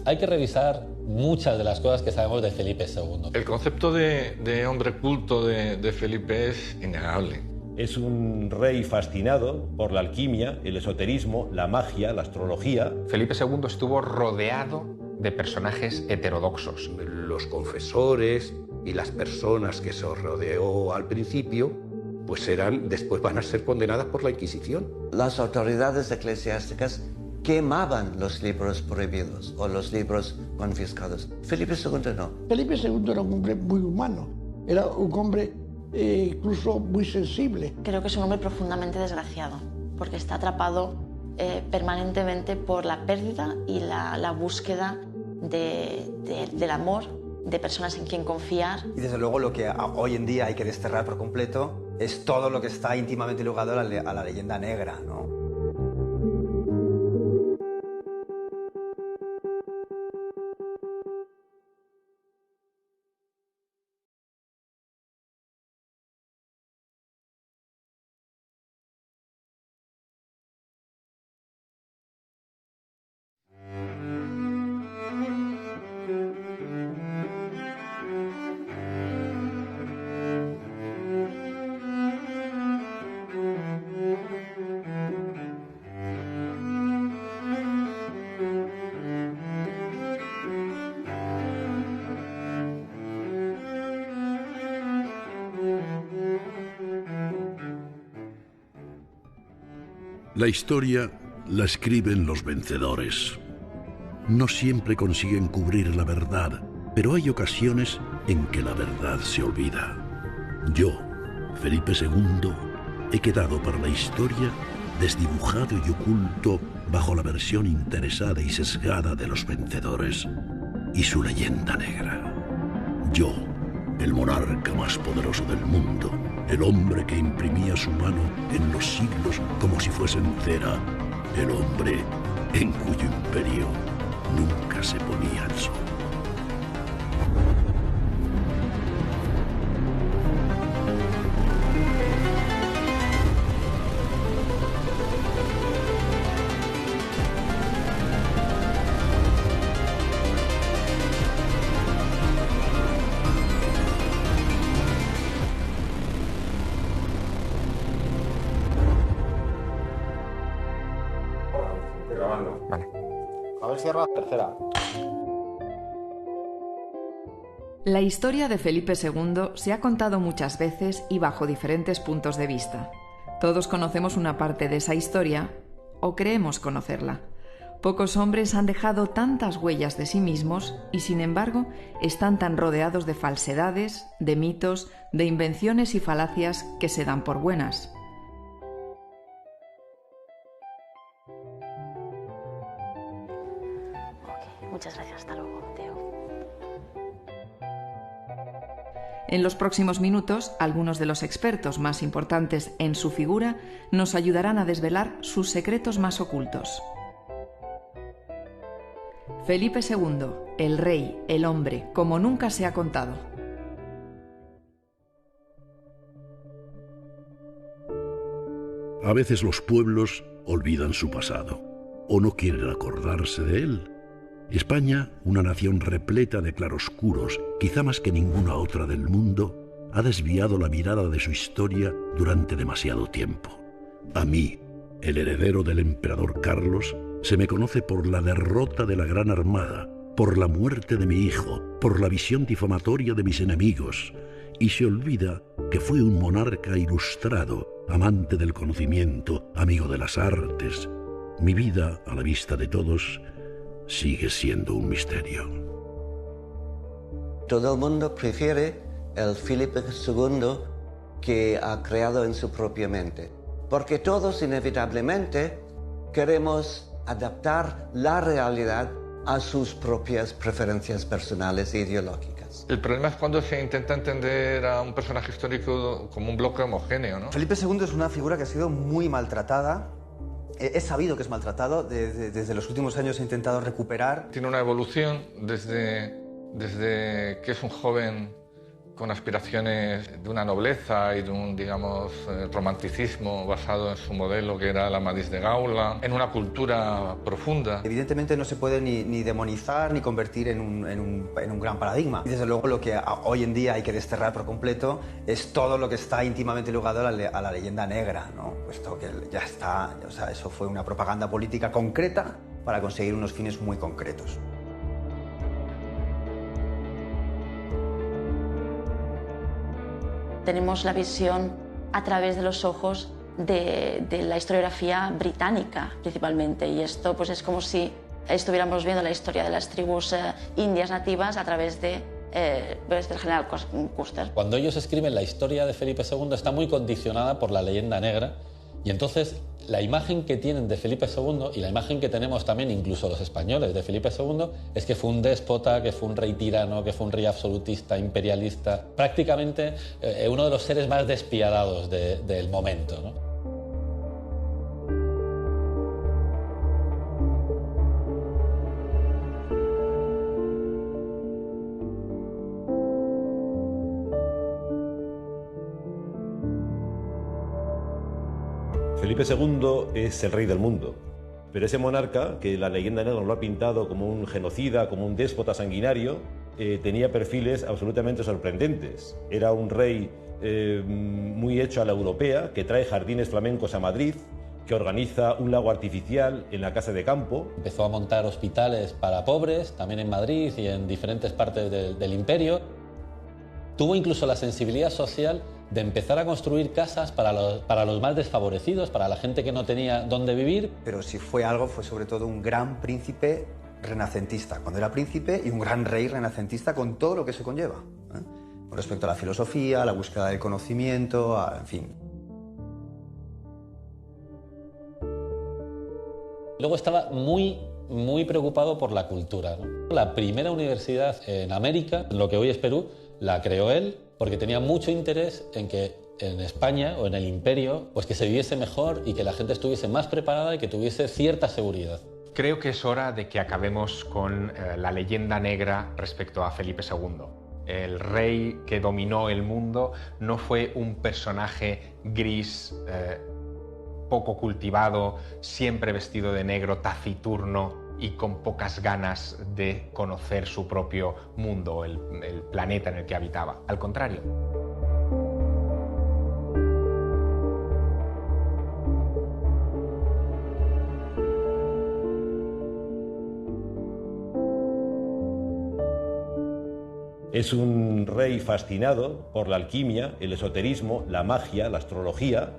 Hay que revisar muchas de las cosas que sabemos de Felipe II. El concepto de hombre culto de Felipe es innegable. Es un rey fascinado por la alquimia, el esoterismo, la magia, la astrología. Felipe II estuvo rodeado de personajes heterodoxos. Los confesores y las personas que se rodeó al principio, pues después van a ser condenadas por la Inquisición. Las autoridades eclesiásticas quemaban los libros prohibidos o los libros confiscados. Felipe II no. Felipe II era un hombre muy humano, era un hombre incluso muy sensible. Creo que es un hombre profundamente desgraciado, porque está atrapado permanentemente por la pérdida y la búsqueda del amor, de personas en quien confiar. Y desde luego lo que hoy en día hay que desterrar por completo es todo lo que está íntimamente ligado a la leyenda negra, ¿no? La historia la escriben los vencedores. No siempre consiguen cubrir la verdad, pero hay ocasiones en que la verdad se olvida. Yo, Felipe II, he quedado para la historia desdibujado y oculto bajo la versión interesada y sesgada de los vencedores y su leyenda negra. Yo, el monarca más poderoso del mundo, el hombre que imprimía su mano en los siglos como si fuesen cera, el hombre en cuyo imperio nunca se ponía el sol. Vale. A ver, cierra la tercera. La historia de Felipe II se ha contado muchas veces y bajo diferentes puntos de vista. Todos conocemos una parte de esa historia, o creemos conocerla. Pocos hombres han dejado tantas huellas de sí mismos y, sin embargo, están tan rodeados de falsedades, de mitos, de invenciones y falacias que se dan por buenas. Muchas gracias, hasta luego, Teo. En los próximos minutos, algunos de los expertos más importantes en su figura nos ayudarán a desvelar sus secretos más ocultos. Felipe II, el rey, el hombre, como nunca se ha contado. A veces los pueblos olvidan su pasado o no quieren acordarse de él. España, una nación repleta de claroscuros, quizá más que ninguna otra del mundo, ha desviado la mirada de su historia durante demasiado tiempo. A mí, el heredero del emperador Carlos, se me conoce por la derrota de la Gran Armada, por la muerte de mi hijo, por la visión difamatoria de mis enemigos, y se olvida que fue un monarca ilustrado, amante del conocimiento, amigo de las artes. Mi vida, a la vista de todos, sigue siendo un misterio. Todo el mundo prefiere el Felipe II que ha creado en su propia mente, porque todos inevitablemente queremos adaptar la realidad a sus propias preferencias personales e ideológicas. El problema es cuando se intenta entender a un personaje histórico como un bloque homogéneo, ¿no? Felipe II es una figura que ha sido muy maltratada. Es sabido que es maltratado, desde los últimos años he intentado recuperar. Tiene una evolución desde que es un joven con aspiraciones de una nobleza y de un, digamos, romanticismo basado en su modelo que era el Amadís de Gaula, en una cultura profunda. Evidentemente no se puede ni demonizar ni convertir en un gran paradigma. Y desde luego lo que hoy en día hay que desterrar por completo es todo lo que está íntimamente ligado a la leyenda negra, ¿no? Puesto que ya está, o sea, eso fue una propaganda política concreta para conseguir unos fines muy concretos. Tenemos la visión a través de los ojos de la historiografía británica principalmente, y esto pues es como si estuviéramos viendo la historia de las tribus indias nativas a través del general Custer. Cuando ellos escriben la historia de Felipe II está muy condicionada por la leyenda negra, y entonces la imagen que tienen de Felipe II y la imagen que tenemos también incluso los españoles de Felipe II es que fue un déspota, que fue un rey tirano, que fue un rey absolutista, imperialista, prácticamente uno de los seres más despiadados del momento, ¿no? Felipe II es el rey del mundo, pero ese monarca, que la leyenda negra lo ha pintado como un genocida, como un déspota sanguinario, tenía perfiles absolutamente sorprendentes. Era un rey muy hecho a la europea, que trae jardines flamencos a Madrid, que organiza un lago artificial en la Casa de Campo. Empezó a montar hospitales para pobres, también en Madrid y en diferentes partes del imperio. Tuvo incluso la sensibilidad social de empezar a construir casas para los más desfavorecidos, para la gente que no tenía dónde vivir. Pero si fue algo, fue sobre todo un gran príncipe renacentista, cuando era príncipe, y un gran rey renacentista con todo lo que se conlleva, ¿eh? Con respecto a la filosofía, a la búsqueda del conocimiento, en fin. Luego estaba muy preocupado por la cultura, ¿no? La primera universidad en América, en lo que hoy es Perú, la creó él, porque tenía mucho interés en que en España o en el imperio pues que se viviese mejor y que la gente estuviese más preparada y que tuviese cierta seguridad. Creo que es hora de que acabemos con la leyenda negra respecto a Felipe II. El rey que dominó el mundo no fue un personaje gris, poco cultivado, siempre vestido de negro, taciturno y con pocas ganas de conocer su propio mundo, el planeta en el que habitaba. Al contrario. Es un rey fascinado por la alquimia, el esoterismo, la magia, la astrología.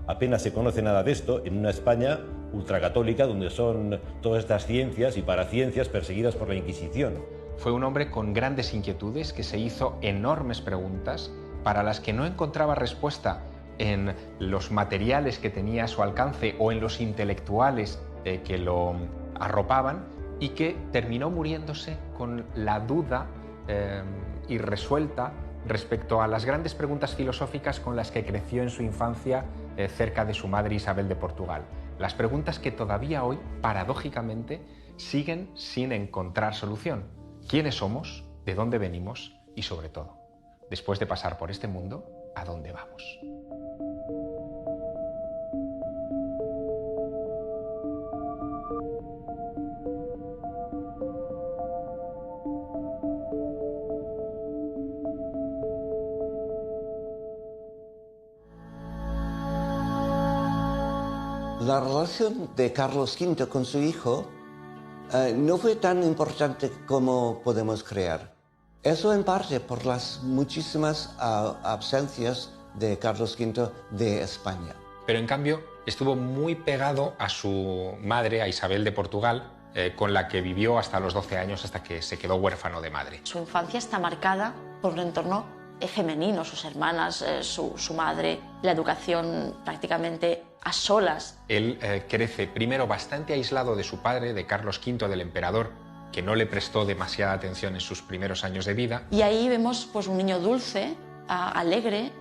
Apenas se conoce nada de esto en una España ultracatólica, donde son todas estas ciencias y paraciencias perseguidas por la Inquisición. Fue un hombre con grandes inquietudes que se hizo enormes preguntas para las que no encontraba respuesta en los materiales que tenía a su alcance o en los intelectuales que lo arropaban, y que terminó muriéndose con la duda irresuelta respecto a las grandes preguntas filosóficas con las que creció en su infancia cerca de su madre Isabel de Portugal. Las preguntas que todavía hoy, paradójicamente, siguen sin encontrar solución. ¿Quiénes somos? ¿De dónde venimos? Y sobre todo, después de pasar por este mundo, ¿a dónde vamos? La relación de Carlos V con su hijo no fue tan importante como podemos creer. Eso en parte por las muchísimas ausencias de Carlos V de España. Pero en cambio estuvo muy pegado a su madre, a Isabel de Portugal, con la que vivió hasta los 12 años, hasta que se quedó huérfano de madre. Su infancia está marcada por un entorno femenino, sus hermanas, su madre, la educación prácticamente a solas. Él crece primero bastante aislado de su padre, de Carlos V, del emperador, que no le prestó demasiada atención en sus primeros años de vida. Y ahí vemos pues, un niño dulce, alegre,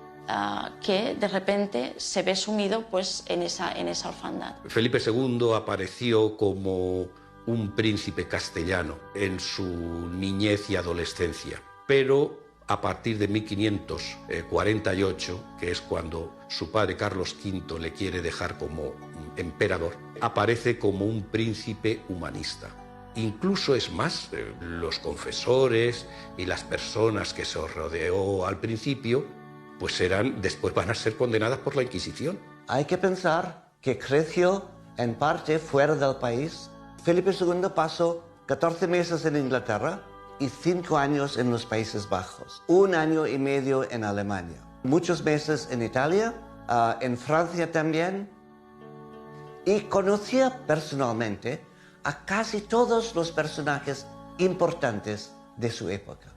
que de repente se ve sumido pues, en esa orfandad. Felipe II apareció como un príncipe castellano en su niñez y adolescencia, pero a partir de 1548, que es cuando su padre Carlos V le quiere dejar como emperador, aparece como un príncipe humanista. Incluso es más, los confesores y las personas que se rodeó al principio, pues después van a ser condenadas por la Inquisición. Hay que pensar que creció en parte fuera del país. Felipe II pasó 14 meses en Inglaterra y 5 años en los Países Bajos, 1 año y medio en Alemania, muchos meses en Italia, en Francia también, y conocía personalmente a casi todos los personajes importantes de su época.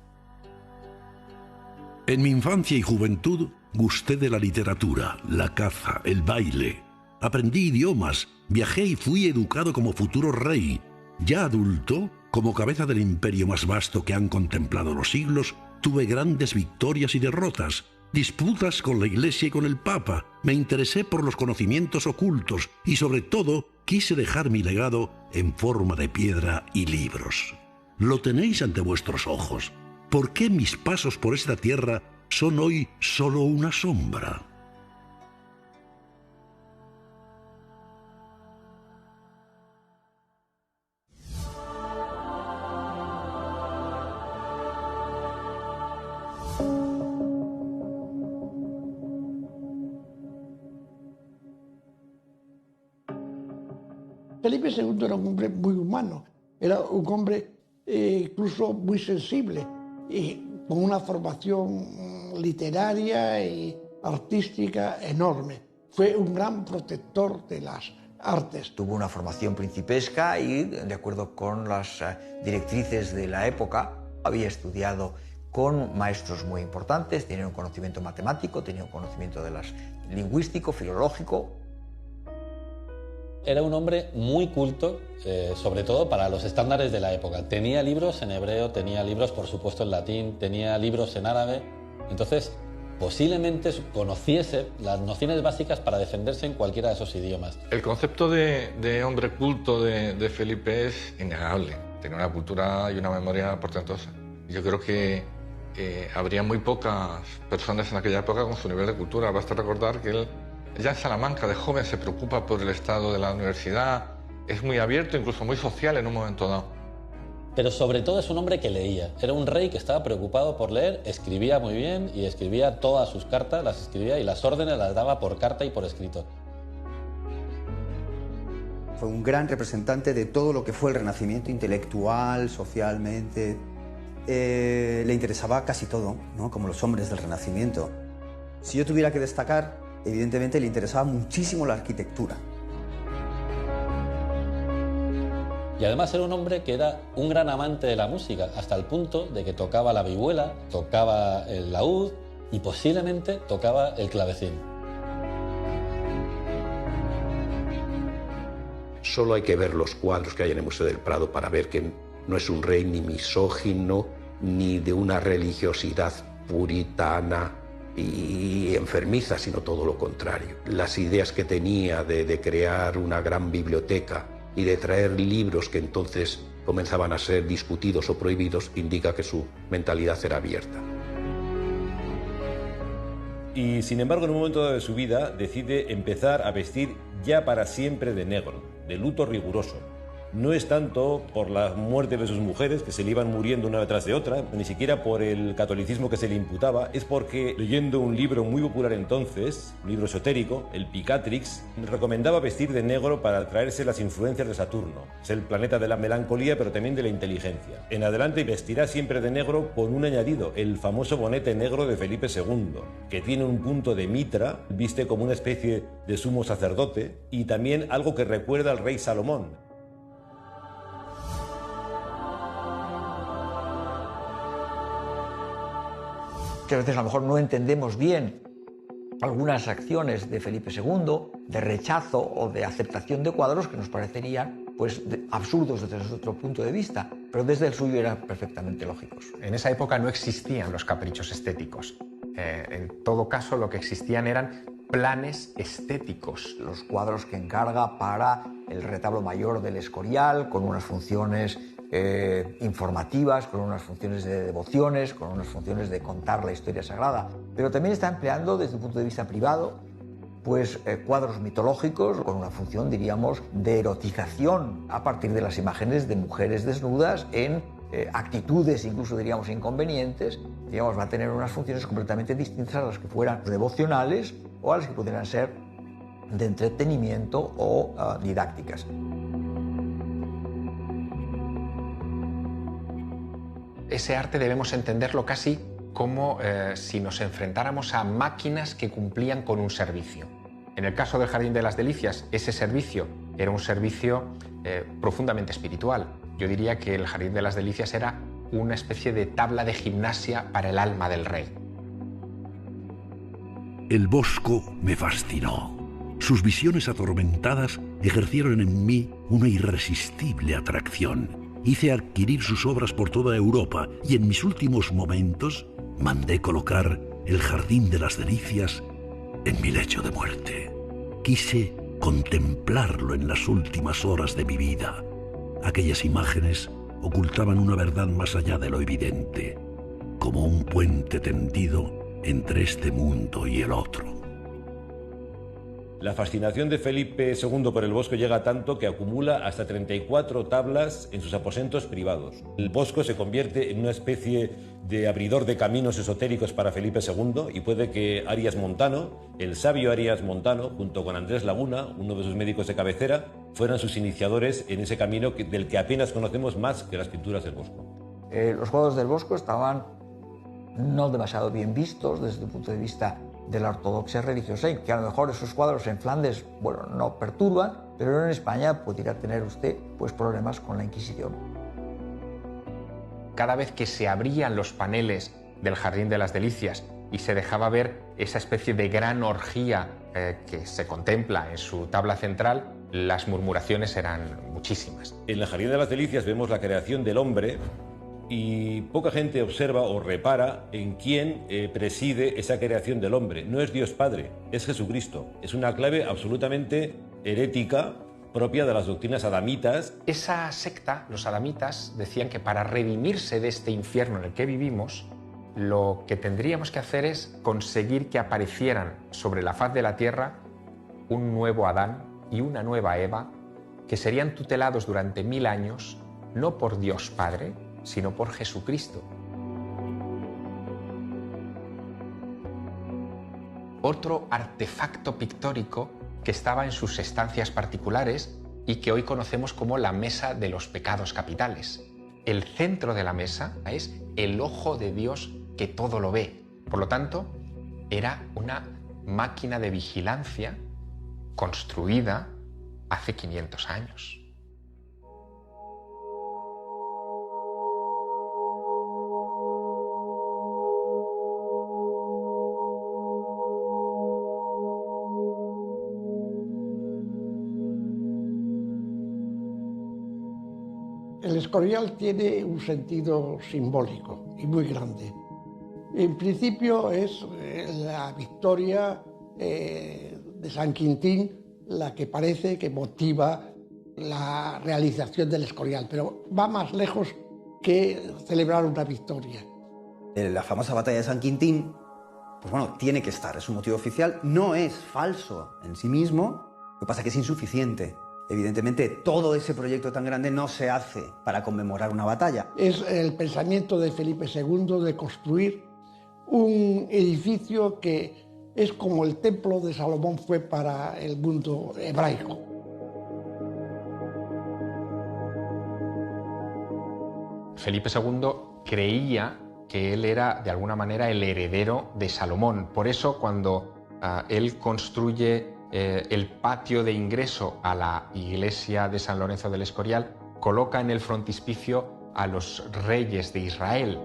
En mi infancia y juventud gusté de la literatura, la caza, el baile. Aprendí idiomas, viajé y fui educado como futuro rey. Ya adulto, como cabeza del imperio más vasto que han contemplado los siglos, tuve grandes victorias y derrotas, disputas con la Iglesia y con el Papa. Me interesé por los conocimientos ocultos y, sobre todo, quise dejar mi legado en forma de piedra y libros. Lo tenéis ante vuestros ojos. ¿Por qué mis pasos por esta tierra son hoy solo una sombra? Felipe II era un hombre muy humano, era un hombre incluso muy sensible y con una formación literaria y artística enorme. Fue un gran protector de las artes. Tuvo una formación principesca y, de acuerdo con las directrices de la época, había estudiado con maestros muy importantes, tenía un conocimiento matemático, tenía un conocimiento lingüístico, filológico. Era un hombre muy culto, sobre todo para los estándares de la época. Tenía libros en hebreo, tenía libros, por supuesto, en latín, tenía libros en árabe. Entonces, posiblemente conociese las nociones básicas para defenderse en cualquiera de esos idiomas. El concepto de hombre culto de Felipe es innegable. Tenía una cultura y una memoria portentosa. Yo creo que habría muy pocas personas en aquella época con su nivel de cultura. Basta recordar que él, ya en Salamanca, de joven, se preocupa por el estado de la universidad, es muy abierto, incluso muy social en un momento dado. Pero sobre todo es un hombre que leía. Era un rey que estaba preocupado por leer, escribía muy bien y escribía todas sus cartas, las escribía y las órdenes las daba por carta y por escrito. Fue un gran representante de todo lo que fue el Renacimiento intelectual, socialmente. Le interesaba casi todo, ¿no? Como los hombres del Renacimiento. Si yo tuviera que destacar, evidentemente le interesaba muchísimo la arquitectura. Y además era un hombre que era un gran amante de la música, hasta el punto de que tocaba la vihuela, tocaba el laúd y posiblemente tocaba el clavecín. Solo hay que ver los cuadros que hay en el Museo del Prado para ver que no es un rey ni misógino, ni de una religiosidad puritana y enfermiza, sino todo lo contrario. Las ideas que tenía de crear una gran biblioteca y de traer libros que entonces comenzaban a ser discutidos o prohibidos, indica que su mentalidad era abierta. Y sin embargo, en un momento dado de su vida, decide empezar a vestir ya para siempre de negro, de luto riguroso. No es tanto por la muerte de sus mujeres, que se le iban muriendo una detrás de otra, ni siquiera por el catolicismo que se le imputaba, es porque, leyendo un libro muy popular entonces, un libro esotérico, el Picatrix, recomendaba vestir de negro para atraerse las influencias de Saturno. Es el planeta de la melancolía, pero también de la inteligencia. En adelante vestirá siempre de negro con un añadido, el famoso bonete negro de Felipe II, que tiene un punto de mitra, viste como una especie de sumo sacerdote, y también algo que recuerda al rey Salomón. Que a veces a lo mejor no entendemos bien algunas acciones de Felipe II, de rechazo o de aceptación de cuadros que nos parecerían pues, absurdos desde nuestro punto de vista, pero desde el suyo eran perfectamente lógicos. En esa época no existían los caprichos estéticos. En todo caso, lo que existían eran planes estéticos. Los cuadros que encarga para el retablo mayor del Escorial, con unas funciones informativas, con unas funciones de devociones, con unas funciones de contar la historia sagrada, pero también está empleando desde un punto de vista privado pues cuadros mitológicos con una función, diríamos, de erotización a partir de las imágenes de mujeres desnudas en actitudes, incluso diríamos inconvenientes. Digamos, va a tener unas funciones completamente distintas a las que fueran devocionales o a las que pudieran ser de entretenimiento o didácticas. Ese arte debemos entenderlo casi como si nos enfrentáramos a máquinas que cumplían con un servicio. En el caso del Jardín de las Delicias, ese servicio era un servicio profundamente espiritual. Yo diría que el Jardín de las Delicias era una especie de tabla de gimnasia para el alma del rey. El Bosco me fascinó. Sus visiones atormentadas ejercieron en mí una irresistible atracción. Hice adquirir sus obras por toda Europa y en mis últimos momentos mandé colocar el Jardín de las Delicias en mi lecho de muerte. Quise contemplarlo en las últimas horas de mi vida. Aquellas imágenes ocultaban una verdad más allá de lo evidente, como un puente tendido entre este mundo y el otro. La fascinación de Felipe II por el Bosco llega tanto que acumula hasta 34 tablas en sus aposentos privados. El Bosco se convierte en una especie de abridor de caminos esotéricos para Felipe II y puede que Arias Montano, el sabio Arias Montano, junto con Andrés Laguna, uno de sus médicos de cabecera, fueran sus iniciadores en ese camino del que apenas conocemos más que las pinturas del Bosco. Los cuadros del Bosco estaban no demasiado bien vistos desde el punto de vista de la ortodoxia religiosa, y que a lo mejor esos cuadros en Flandes, bueno, no perturban, pero en España pudiera tener usted pues problemas con la Inquisición. Cada vez que se abrían los paneles del Jardín de las Delicias y se dejaba ver esa especie de gran orgía que se contempla en su tabla central, las murmuraciones eran muchísimas. En el Jardín de las Delicias vemos la creación del hombre y poca gente observa o repara en quién preside esa creación del hombre. No es Dios Padre, es Jesucristo. Es una clave absolutamente herética propia de las doctrinas adamitas. Esa secta, los adamitas, decían que para redimirse de este infierno en el que vivimos, lo que tendríamos que hacer es conseguir que aparecieran sobre la faz de la tierra un nuevo Adán y una nueva Eva, que serían tutelados durante 1000 años, no por Dios Padre, sino por Jesucristo. Otro artefacto pictórico que estaba en sus estancias particulares y que hoy conocemos como la Mesa de los Pecados Capitales. El centro de la mesa es el ojo de Dios que todo lo ve. Por lo tanto, era una máquina de vigilancia construida hace 500 años. El Escorial tiene un sentido simbólico y muy grande. En principio es la victoria de San Quintín la que parece que motiva la realización del Escorial, pero va más lejos que celebrar una victoria. La famosa batalla de San Quintín, pues bueno, tiene que estar, es un motivo oficial, no es falso en sí mismo, lo que pasa es que es insuficiente. Evidentemente, todo ese proyecto tan grande no se hace para conmemorar una batalla. Es el pensamiento de Felipe II de construir un edificio que es como el templo de Salomón fue para el mundo hebraico. Felipe II creía que él era, de alguna manera, el heredero de Salomón. Por eso, cuando él construye el patio de ingreso a la iglesia de San Lorenzo del Escorial, coloca en el frontispicio a los reyes de Israel.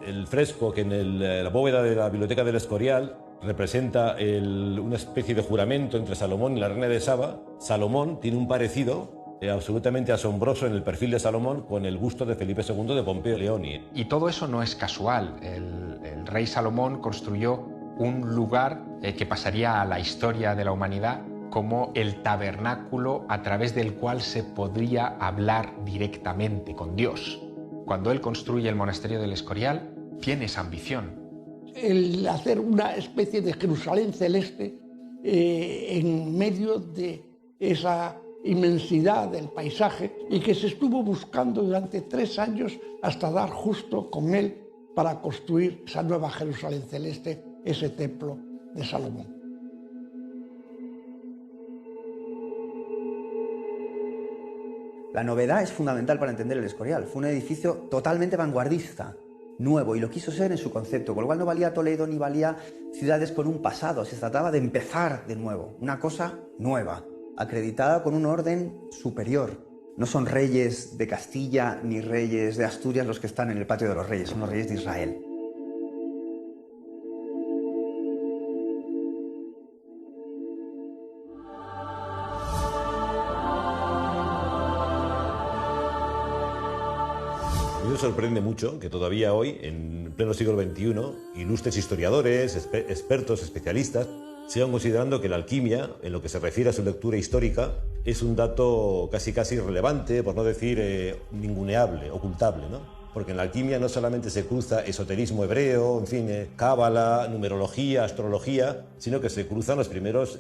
El fresco que en la bóveda de la biblioteca del Escorial representa una especie de juramento entre Salomón y la reina de Saba. Salomón tiene un parecido absolutamente asombroso en el perfil de Salomón con el gusto de Felipe II de Pompeo Leoni. Y todo eso no es casual. El rey Salomón construyó un lugar que pasaría a la historia de la humanidad como el tabernáculo a través del cual se podría hablar directamente con Dios. Cuando él construye el monasterio del Escorial, tiene esa ambición. El hacer una especie de Jerusalén celeste en medio de esa inmensidad del paisaje y que se estuvo buscando durante 3 años hasta dar justo con él para construir esa nueva Jerusalén celeste, ese templo de Salomón. La novedad es fundamental para entender el Escorial. Fue un edificio totalmente vanguardista, nuevo, y lo quiso ser en su concepto, con lo cual no valía Toledo ni valía ciudades con un pasado. Se trataba de empezar de nuevo, una cosa nueva, acreditada con un orden superior. No son reyes de Castilla ni reyes de Asturias los que están en el patio de los reyes, son los reyes de Israel. A mí me sorprende mucho que todavía hoy, en pleno siglo XXI, ilustres historiadores, expertos, especialistas, sigan considerando que la alquimia, en lo que se refiere a su lectura histórica, es un dato casi irrelevante, por no decir ninguneable, ocultable, ¿no? Porque en la alquimia no solamente se cruza esoterismo hebreo, en fin, cábala, numerología, astrología, sino que se cruzan los primeros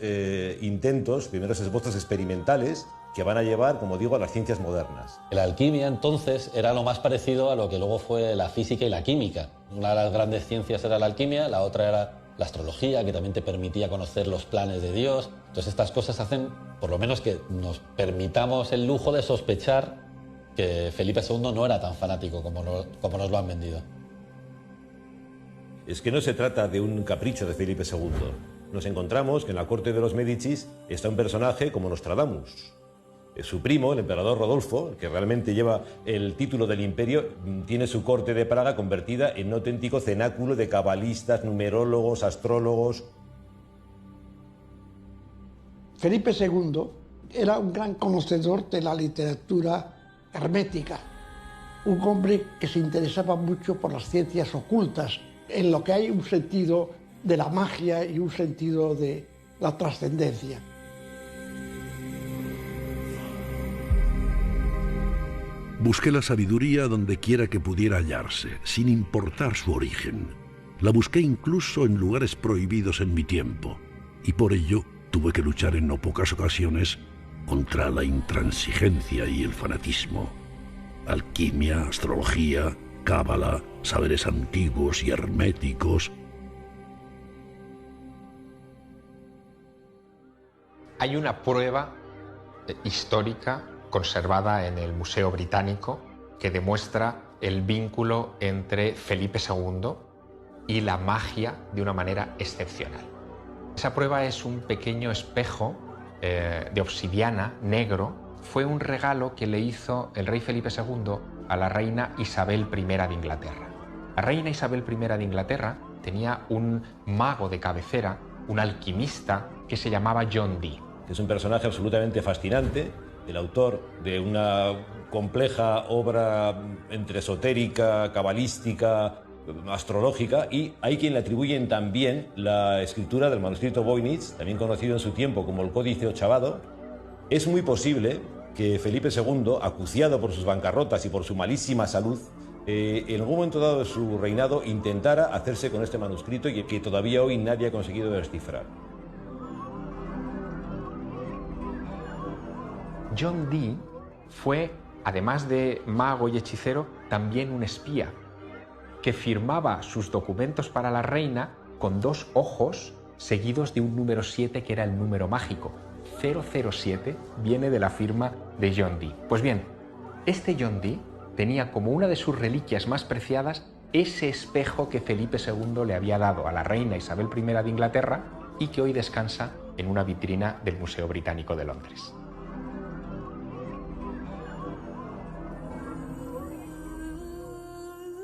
intentos, primeros esbozos experimentales que van a llevar, como digo, a las ciencias modernas. La alquimia, entonces, era lo más parecido a lo que luego fue la física y la química. Una de las grandes ciencias era la alquimia, la otra era la astrología, que también te permitía conocer los planes de Dios. Entonces estas cosas hacen, por lo menos, que nos permitamos el lujo de sospechar que Felipe II no era tan fanático como nos lo han vendido. Es que no se trata de un capricho de Felipe II. Nos encontramos que en la corte de los Médicis está un personaje como Nostradamus. Su primo, el emperador Rodolfo, que realmente lleva el título del imperio, tiene su corte de Praga convertida en un auténtico cenáculo de cabalistas, numerólogos, astrólogos. Felipe II era un gran conocedor de la literatura hermética, un hombre que se interesaba mucho por las ciencias ocultas, en lo que hay un sentido de la magia y un sentido de la trascendencia. Busqué la sabiduría donde quiera que pudiera hallarse, sin importar su origen. La busqué incluso en lugares prohibidos en mi tiempo, y por ello tuve que luchar en no pocas ocasiones contra la intransigencia y el fanatismo. Alquimia, astrología, cábala, saberes antiguos y herméticos. Hay una prueba histórica conservada en el Museo Británico que demuestra el vínculo entre Felipe II y la magia de una manera excepcional. Esa prueba es un pequeño espejo de obsidiana negro. Fue un regalo que le hizo el rey Felipe II a la reina Isabel I de Inglaterra. La reina Isabel I de Inglaterra tenía un mago de cabecera, un alquimista que se llamaba John Dee. Es un personaje absolutamente fascinante, el autor de una compleja obra entre esotérica, cabalística, astrológica, y hay quien le atribuyen también la escritura del manuscrito Voynich, también conocido en su tiempo como el Códice Ochavado. Es muy posible que Felipe II, acuciado por sus bancarrotas y por su malísima salud, en algún momento dado de su reinado intentara hacerse con este manuscrito y que todavía hoy nadie ha conseguido descifrar. John Dee fue, además de mago y hechicero, también un espía que firmaba sus documentos para la reina con 2 ojos seguidos de un número 7 que era el número mágico. 007 viene de la firma de John Dee. Pues bien, este John Dee tenía como una de sus reliquias más preciadas ese espejo que Felipe II le había dado a la reina Isabel I de Inglaterra y que hoy descansa en una vitrina del Museo Británico de Londres.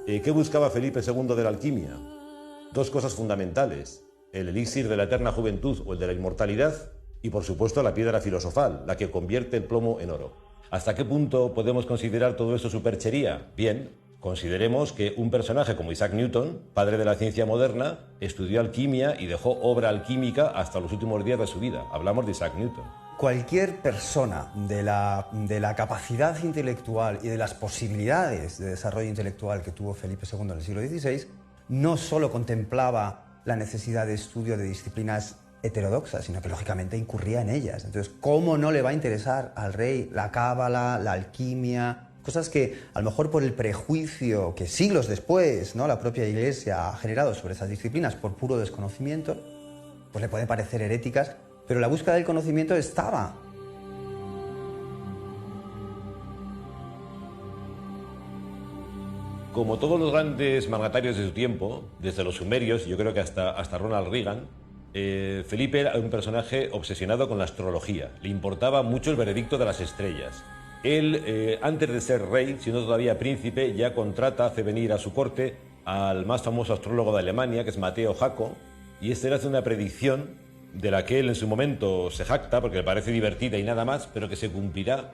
¿Qué buscaba Felipe II de la alquimia? 2 cosas fundamentales: el elixir de la eterna juventud o el de la inmortalidad, y por supuesto la piedra filosofal, la que convierte el plomo en oro. ¿Hasta qué punto podemos considerar todo esto superchería? Bien, consideremos que un personaje como Isaac Newton, padre de la ciencia moderna, estudió alquimia y dejó obra alquímica hasta los últimos días de su vida. Hablamos de Isaac Newton. Cualquier persona de la capacidad intelectual y de las posibilidades de desarrollo intelectual que tuvo Felipe II en el siglo XVI no solo contemplaba la necesidad de estudio de disciplinas heterodoxas, sino que lógicamente incurría en ellas. Entonces, ¿cómo no le va a interesar al rey la cábala, la alquimia? Cosas que a lo mejor por el prejuicio que siglos después, ¿no?, la propia Iglesia ha generado sobre esas disciplinas por puro desconocimiento, pues le pueden parecer heréticas, pero la búsqueda del conocimiento estaba. Como todos los grandes mandatarios de su tiempo, desde los sumerios, yo creo que hasta Ronald Reagan, Felipe era un personaje obsesionado con la astrología. Le importaba mucho el veredicto de las estrellas. Él, antes de ser rey, siendo todavía príncipe, ya hace venir a su corte al más famoso astrólogo de Alemania, que es Mateo Jaco, y este le hace una predicción de la que él en su momento se jacta, porque le parece divertida y nada más, pero que se cumplirá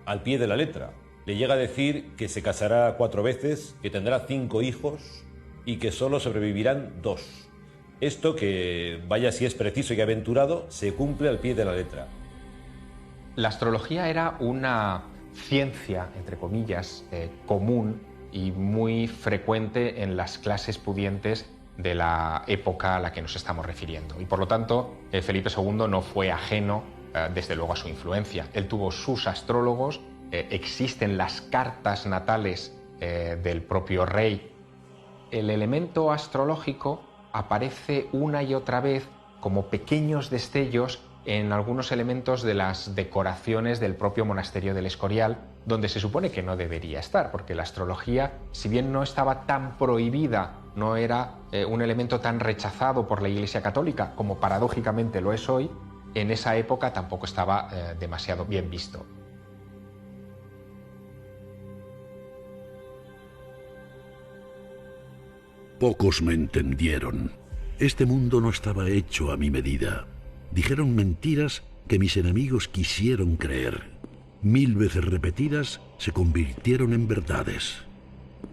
al pie de la letra. Le llega a decir que se casará 4 veces, que tendrá 5 hijos y que solo sobrevivirán 2. Esto, que vaya si es preciso y aventurado, se cumple al pie de la letra. La astrología era una ciencia, entre comillas, común y muy frecuente en las clases pudientes de la época a la que nos estamos refiriendo. Y por lo tanto, Felipe II no fue ajeno, desde luego, a su influencia. Él tuvo sus astrólogos, existen las cartas natales del propio rey. El elemento astrológico aparece una y otra vez como pequeños destellos en algunos elementos de las decoraciones del propio monasterio del Escorial, donde se supone que no debería estar, porque la astrología, si bien no estaba tan prohibida, no era un elemento tan rechazado por la Iglesia Católica como paradójicamente lo es hoy, en esa época tampoco estaba demasiado bien visto. Pocos me entendieron. Este mundo no estaba hecho a mi medida. Dijeron mentiras que mis enemigos quisieron creer. 1000 veces repetidas se convirtieron en verdades.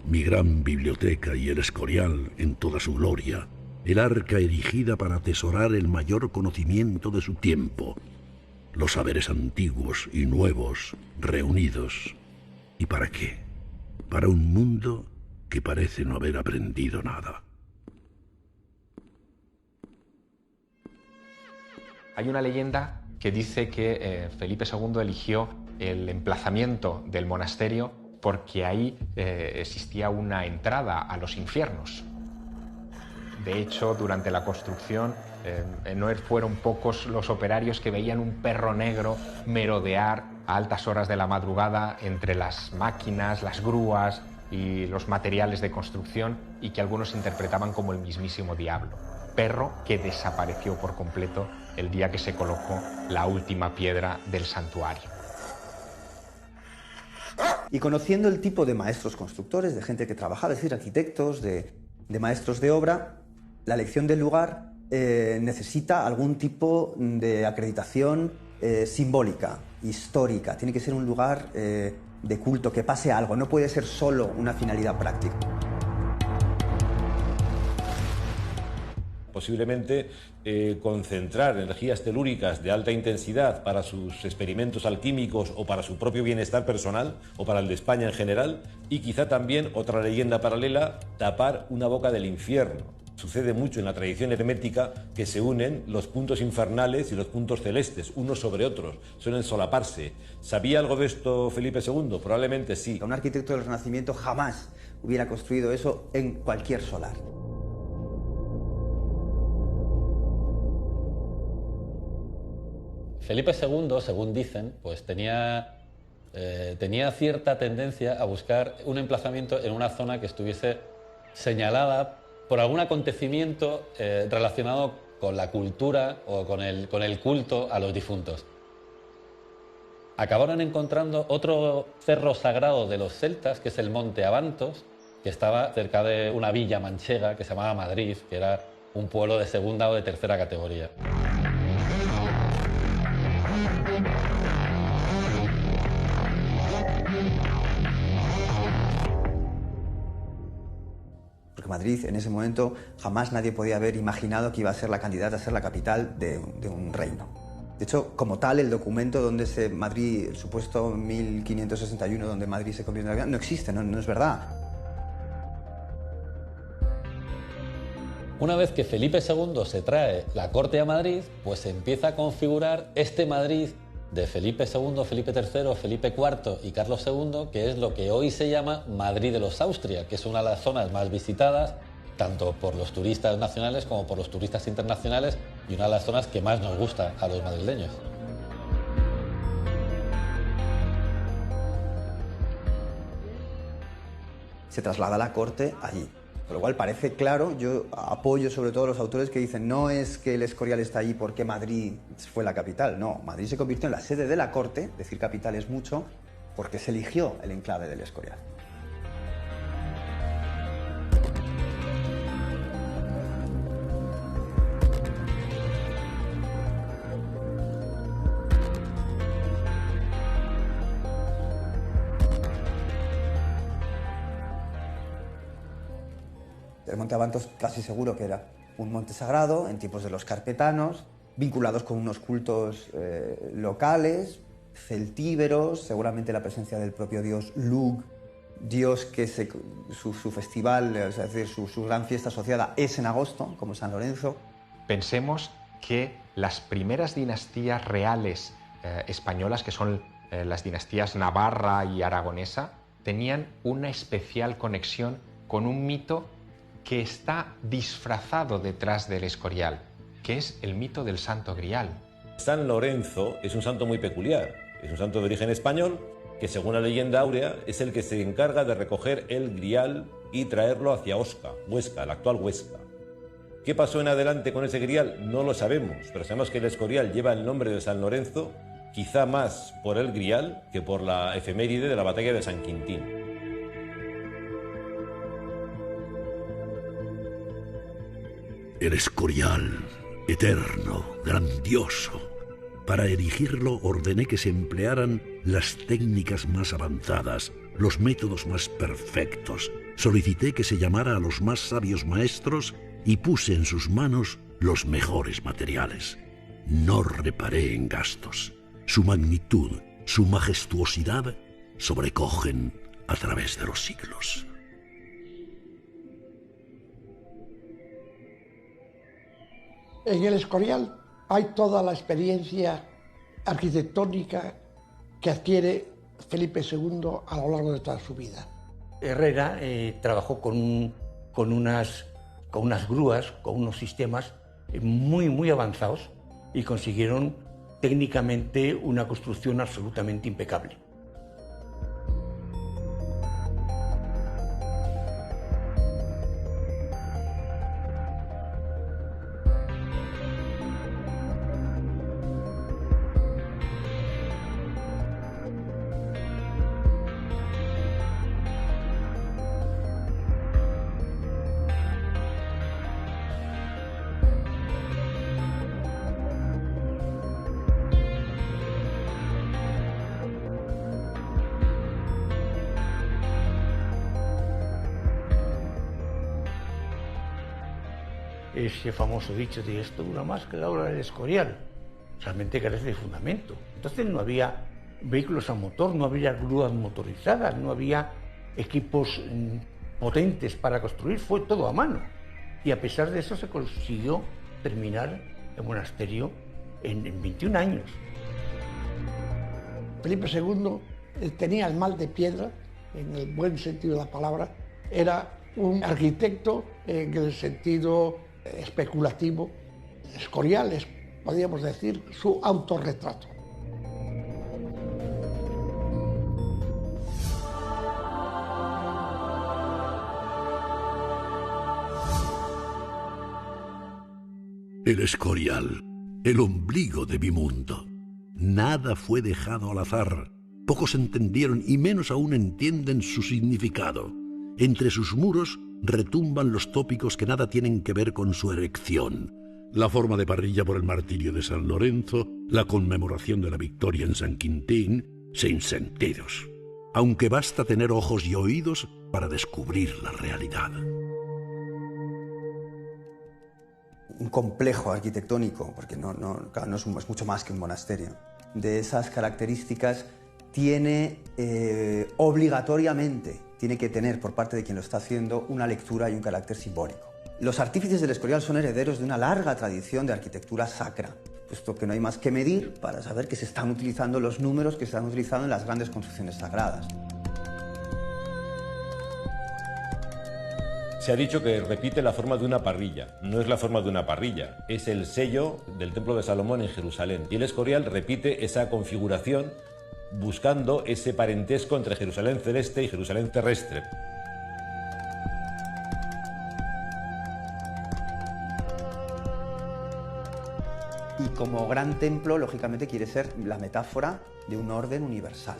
Mi gran biblioteca y el Escorial en toda su gloria, el arca erigida para atesorar el mayor conocimiento de su tiempo, los saberes antiguos y nuevos reunidos. ¿Y para qué? Para un mundo que parece no haber aprendido nada. Hay una leyenda que dice que Felipe II eligió el emplazamiento del monasterio porque ahí existía una entrada a los infiernos. De hecho, durante la construcción no fueron pocos los operarios que veían un perro negro merodear a altas horas de la madrugada entre las máquinas, las grúas y los materiales de construcción, y que algunos interpretaban como el mismísimo diablo. Perro que desapareció por completo el día que se colocó la última piedra del santuario. Y conociendo el tipo de maestros constructores, de gente que trabajaba, es decir, arquitectos, de maestros de obra, la elección del lugar necesita algún tipo de acreditación simbólica, histórica. Tiene que ser un lugar de culto, que pase algo, no puede ser solo una finalidad práctica. Posiblemente concentrar energías telúricas de alta intensidad para sus experimentos alquímicos o para su propio bienestar personal o para el de España en general, y quizá también, otra leyenda paralela, tapar una boca del infierno. Sucede mucho en la tradición hermética que se unen los puntos infernales y los puntos celestes, unos sobre otros, suelen solaparse. ¿Sabía algo de esto Felipe II? Probablemente sí. Un arquitecto del Renacimiento jamás hubiera construido eso en cualquier solar. Felipe II, según dicen, pues tenía cierta tendencia a buscar un emplazamiento en una zona que estuviese señalada por algún acontecimiento relacionado con la cultura o con el culto a los difuntos. Acabaron encontrando otro cerro sagrado de los celtas, que es el Monte Abantos, que estaba cerca de una villa manchega que se llamaba Madrid, que era un pueblo de segunda o de tercera categoría. porque Madrid en ese momento jamás nadie podía haber imaginado que iba a ser la candidata a ser la capital de un reino. De hecho, como tal, el documento donde Madrid, el supuesto 1561, donde Madrid se convierte en la capital, no existe, no es verdad. Una vez que Felipe II se trae la corte a Madrid, pues se empieza a configurar este Madrid de Felipe II, Felipe III, Felipe IV y Carlos II, que es lo que hoy se llama Madrid de los Austria, que es una de las zonas más visitadas, tanto por los turistas nacionales como por los turistas internacionales, y una de las zonas que más nos gusta a los madrileños. Se traslada la corte allí. Con lo cual parece claro, yo apoyo sobre todo a los autores que dicen no es que el Escorial está allí porque Madrid fue la capital, no, Madrid se convirtió en la sede de la corte, decir capital es mucho, porque se eligió el enclave del Escorial. El Monte Abantos casi seguro que era un monte sagrado en tiempos de los carpetanos, vinculados con unos cultos locales, celtíberos, seguramente la presencia del propio dios Lugh, dios que su festival, es decir, su gran fiesta asociada es en agosto, como San Lorenzo. Pensemos que las primeras dinastías reales españolas, que son las dinastías navarra y aragonesa, tenían una especial conexión con un mito que está disfrazado detrás del Escorial, que es el mito del Santo Grial. San Lorenzo es un santo muy peculiar, es un santo de origen español que, según la leyenda áurea, es el que se encarga de recoger el Grial y traerlo hacia Huesca, la actual Huesca. ¿Qué pasó en adelante con ese Grial? No lo sabemos, pero sabemos que el Escorial lleva el nombre de San Lorenzo, quizá más por el Grial que por la efeméride de la batalla de San Quintín. El Escorial, eterno, grandioso. Para erigirlo ordené que se emplearan las técnicas más avanzadas, los métodos más perfectos. Solicité que se llamara a los más sabios maestros y puse en sus manos los mejores materiales. No reparé en gastos. Su magnitud, su majestuosidad sobrecogen a través de los siglos. En el Escorial hay toda la experiencia arquitectónica que adquiere Felipe II a lo largo de toda su vida. Herrera trabajó con unas grúas, con unos sistemas muy avanzados y consiguieron técnicamente una construcción absolutamente impecable. Ese famoso dicho de esto dura más que la hora del Escorial, realmente carece de fundamento. Entonces no había vehículos a motor, no había grúas motorizadas, no había equipos potentes para construir, fue todo a mano. Y a pesar de eso se consiguió terminar el monasterio en 21 años. Felipe II tenía el mal de piedra, en el buen sentido de la palabra, era un arquitecto en el sentido especulativo. Escorial es, podríamos decir, su autorretrato. El Escorial, el ombligo de mi mundo. Nada fue dejado al azar. Pocos entendieron y menos aún entienden su significado. Entre sus muros retumban los tópicos que nada tienen que ver con su erección. La forma de parrilla por el martirio de San Lorenzo, la conmemoración de la victoria en San Quintín, sin sentidos. Aunque basta tener ojos y oídos para descubrir la realidad. un complejo arquitectónico, porque claro, es mucho más que un monasterio, de esas características, tiene obligatoriamente, tiene que tener por parte de quien lo está haciendo una lectura y un carácter simbólico. Los artífices del Escorial son herederos de una larga tradición de arquitectura sacra, puesto que no hay más que medir para saber que se están utilizando los números que se están utilizando en las grandes construcciones sagradas. Se ha dicho que repite la forma de una parrilla. No es la forma de una parrilla, es el sello del Templo de Salomón en Jerusalén. Y el Escorial repite esa configuración buscando ese parentesco entre Jerusalén celeste y Jerusalén terrestre. Y como gran templo, lógicamente, quiere ser la metáfora de un orden universal.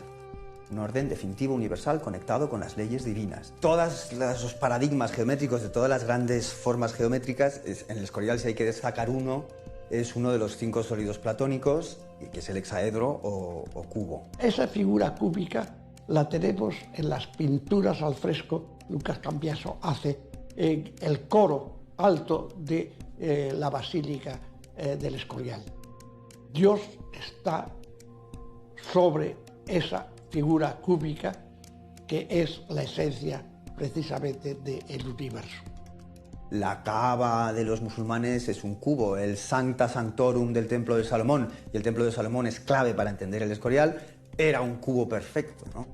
Un orden definitivo, universal, conectado con las leyes divinas. Todos los paradigmas geométricos de todas las grandes formas geométricas, en el Escorial, si hay que destacar uno, es uno de los 5 sólidos platónicos, que es el hexaedro o cubo. Esa figura cúbica la tenemos en las pinturas al fresco. Lucas Cambiaso hace el coro alto de la Basílica del Escorial. Dios está sobre esa figura cúbica que es la esencia precisamente del universo. La Kaaba de los musulmanes es un cubo, el Sancta Sanctorum del Templo de Salomón, y el Templo de Salomón es clave para entender el Escorial, era un cubo perfecto, ¿no?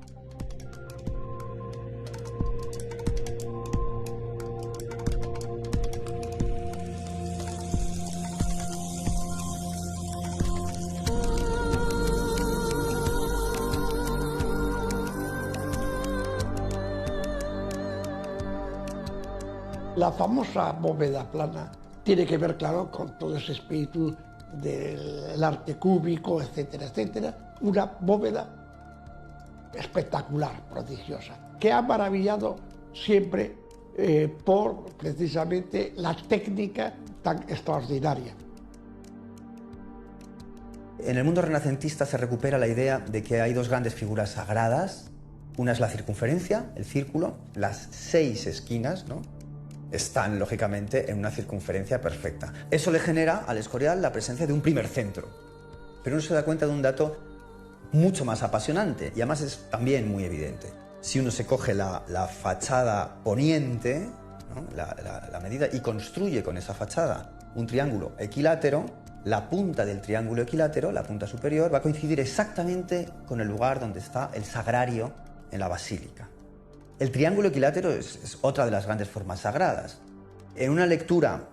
La famosa bóveda plana tiene que ver, claro, con todo ese espíritu del arte cúbico, etcétera, etcétera. Una bóveda espectacular, prodigiosa, que ha maravillado siempre por precisamente la técnica tan extraordinaria. En el mundo renacentista se recupera la idea de que hay 2 grandes figuras sagradas. Una es la circunferencia, el círculo, las 6 esquinas, ¿no?, están, lógicamente, en una circunferencia perfecta. Eso le genera al Escorial la presencia de un primer centro. Pero uno se da cuenta de un dato mucho más apasionante y además es también muy evidente. Si uno se coge la fachada poniente, ¿no?, la medida, y construye con esa fachada un triángulo equilátero, la punta del triángulo equilátero, la punta superior, va a coincidir exactamente con el lugar donde está el sagrario en la basílica. El triángulo equilátero es otra de las grandes formas sagradas. En una lectura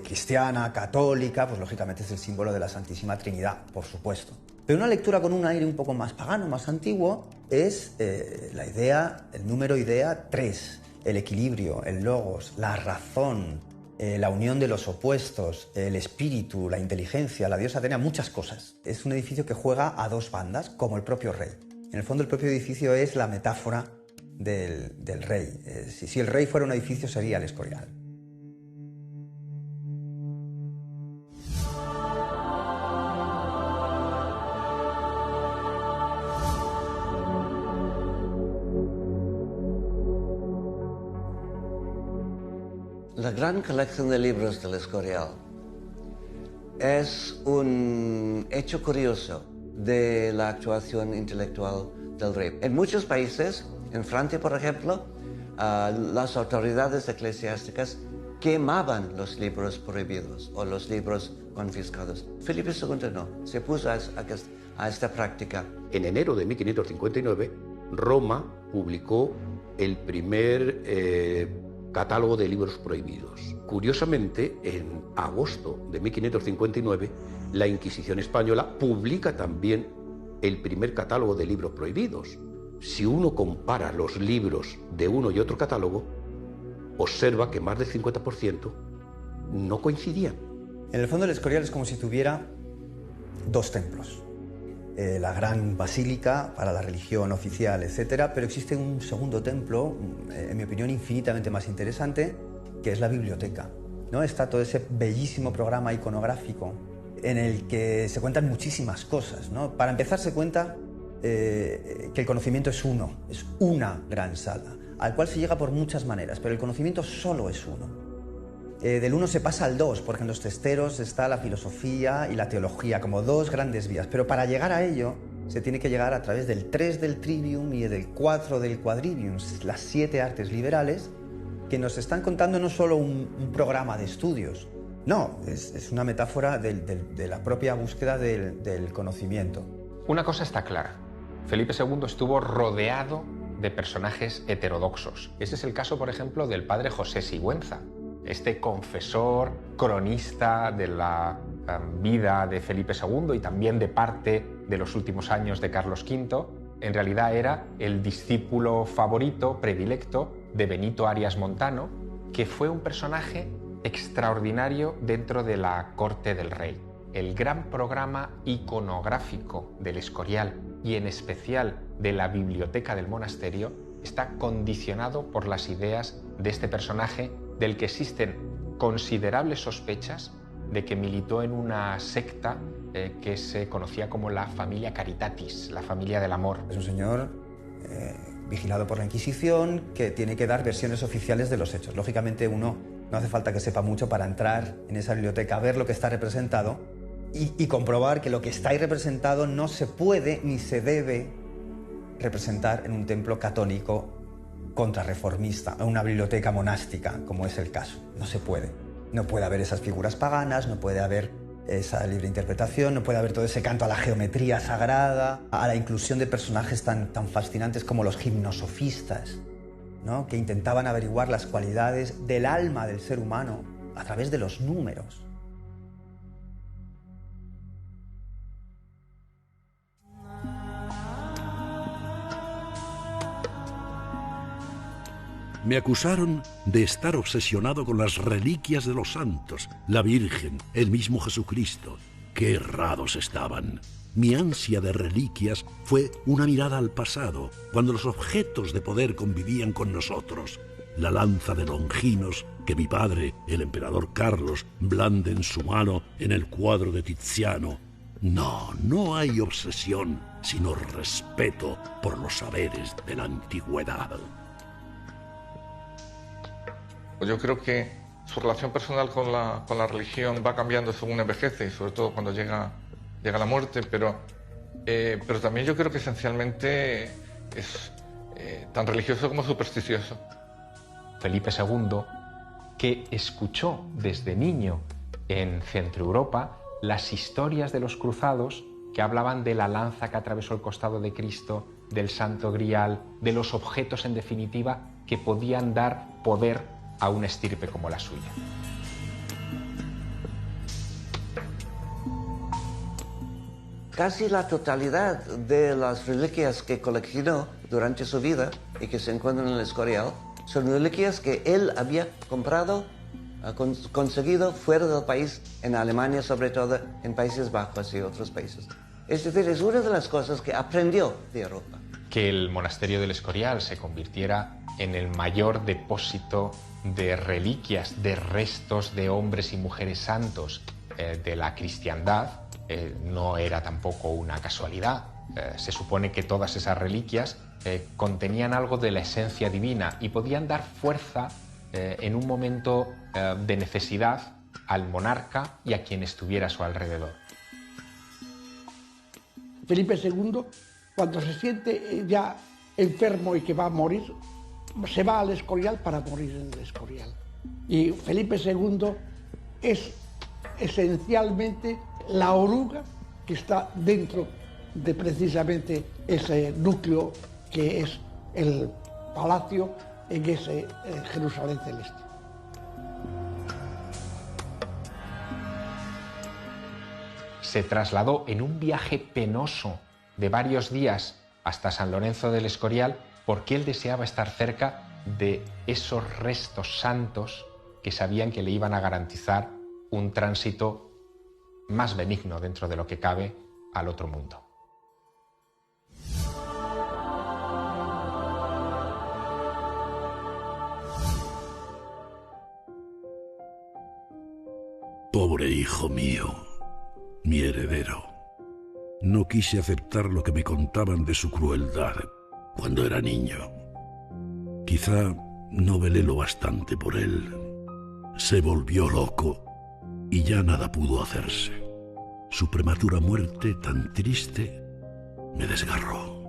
cristiana, católica, pues lógicamente es el símbolo de la Santísima Trinidad, por supuesto. Pero una lectura con un aire un poco más pagano, más antiguo, es el número idea 3, el equilibrio, el logos, la razón, la unión de los opuestos, el espíritu, la inteligencia, la diosa Atenea, muchas cosas. Es un edificio que juega a 2 bandas, como el propio rey. En el fondo, el propio edificio es la metáfora del rey. Si el rey fuera un edificio, sería el Escorial. La gran colección de libros del Escorial es un hecho curioso de la actuación intelectual del rey. En muchos países, en Francia por ejemplo, las autoridades eclesiásticas quemaban los libros prohibidos o los libros confiscados. Felipe II no, se puso a esta práctica. En enero de 1559, Roma publicó el primer catálogo de libros prohibidos. Curiosamente, en agosto de 1559, la Inquisición española publica también el primer catálogo de libros prohibidos. Si uno compara los libros de uno y otro catálogo, observa que más del 50% no coincidían. En el fondo, el Escorial es como si tuviera 2 templos. La gran basílica para la religión oficial, etc. Pero existe un segundo templo, en mi opinión, infinitamente más interesante, que es la biblioteca, ¿no? Está todo ese bellísimo programa iconográfico en el que se cuentan muchísimas cosas, ¿no? Para empezar, se cuenta que el conocimiento es una gran sala, al cual se llega por muchas maneras, pero el conocimiento solo es uno. del 1 se pasa al 2, porque en los testeros está la filosofía y la teología como dos grandes vías. Pero para llegar a ello se tiene que llegar a través del 3 del trivium y del 4 del quadrivium, las 7 artes liberales, que nos están contando no solo un programa de estudios, no, es una metáfora de la propia búsqueda del conocimiento. Una cosa está clara, Felipe II estuvo rodeado de personajes heterodoxos. Ese es el caso, por ejemplo, del padre José Sigüenza, este confesor, cronista de la vida de Felipe II y también de parte de los últimos años de Carlos V. En realidad era el discípulo favorito, predilecto, de Benito Arias Montano, que fue un personaje extraordinario dentro de la corte del rey. El gran programa iconográfico del Escorial y en especial de la biblioteca del monasterio está condicionado por las ideas de este personaje, del que existen considerables sospechas de que militó en una secta que se conocía como la familia Caritatis, la familia del amor. Es un señor vigilado por la Inquisición que tiene que dar versiones oficiales de los hechos. Lógicamente uno no hace falta que sepa mucho para entrar en esa biblioteca, ver lo que está representado y comprobar que lo que está ahí representado no se puede ni se debe representar en un templo católico contrarreformista, en una biblioteca monástica, como es el caso. No se puede. No puede haber esas figuras paganas, no puede haber esa libre interpretación, no puede haber todo ese canto a la geometría sagrada, a la inclusión de personajes tan fascinantes como los gimnosofistas, ¿no? Que intentaban averiguar las cualidades del alma del ser humano a través de los números. Me acusaron de estar obsesionado con las reliquias de los santos, la Virgen, el mismo Jesucristo. ¡Qué errados estaban! Mi ansia de reliquias fue una mirada al pasado, cuando los objetos de poder convivían con nosotros. La lanza de Longinos que mi padre, el emperador Carlos, blande en su mano en el cuadro de Tiziano. No, no hay obsesión, sino respeto por los saberes de la antigüedad. Yo creo que su relación personal con la religión va cambiando según envejece y sobre todo cuando llega la muerte, pero también yo creo que esencialmente es tan religioso como supersticioso. Felipe II, que escuchó desde niño en Centro Europa las historias de los cruzados que hablaban de la lanza que atravesó el costado de Cristo, del Santo Grial, de los objetos en definitiva que podían dar poder a una estirpe como la suya. Casi la totalidad de las reliquias que coleccionó durante su vida y que se encuentran en el Escorial son reliquias que él había comprado, conseguido fuera del país, en Alemania sobre todo, en Países Bajos y otros países. Es decir, es una de las cosas que aprendió de Europa. Que el monasterio del Escorial se convirtiera en el mayor depósito de reliquias, de restos de hombres y mujeres santos de la cristiandad, no era tampoco una casualidad. Se supone que todas esas reliquias contenían algo de la esencia divina y podían dar fuerza en un momento de necesidad al monarca y a quien estuviera a su alrededor. Felipe II, cuando se siente ya enfermo y que va a morir, se va al Escorial para morir en el Escorial. Y Felipe II es esencialmente la oruga que está dentro de precisamente ese núcleo que es el palacio en ese Jerusalén celeste. Se trasladó en un viaje penoso de varios días hasta San Lorenzo del Escorial porque él deseaba estar cerca de esos restos santos que sabían que le iban a garantizar un tránsito más benigno dentro de lo que cabe al otro mundo. Pobre hijo mío, mi heredero. No quise aceptar lo que me contaban de su crueldad cuando era niño. Quizá no velé lo bastante por él. Se volvió loco y ya nada pudo hacerse. Su prematura muerte tan triste me desgarró,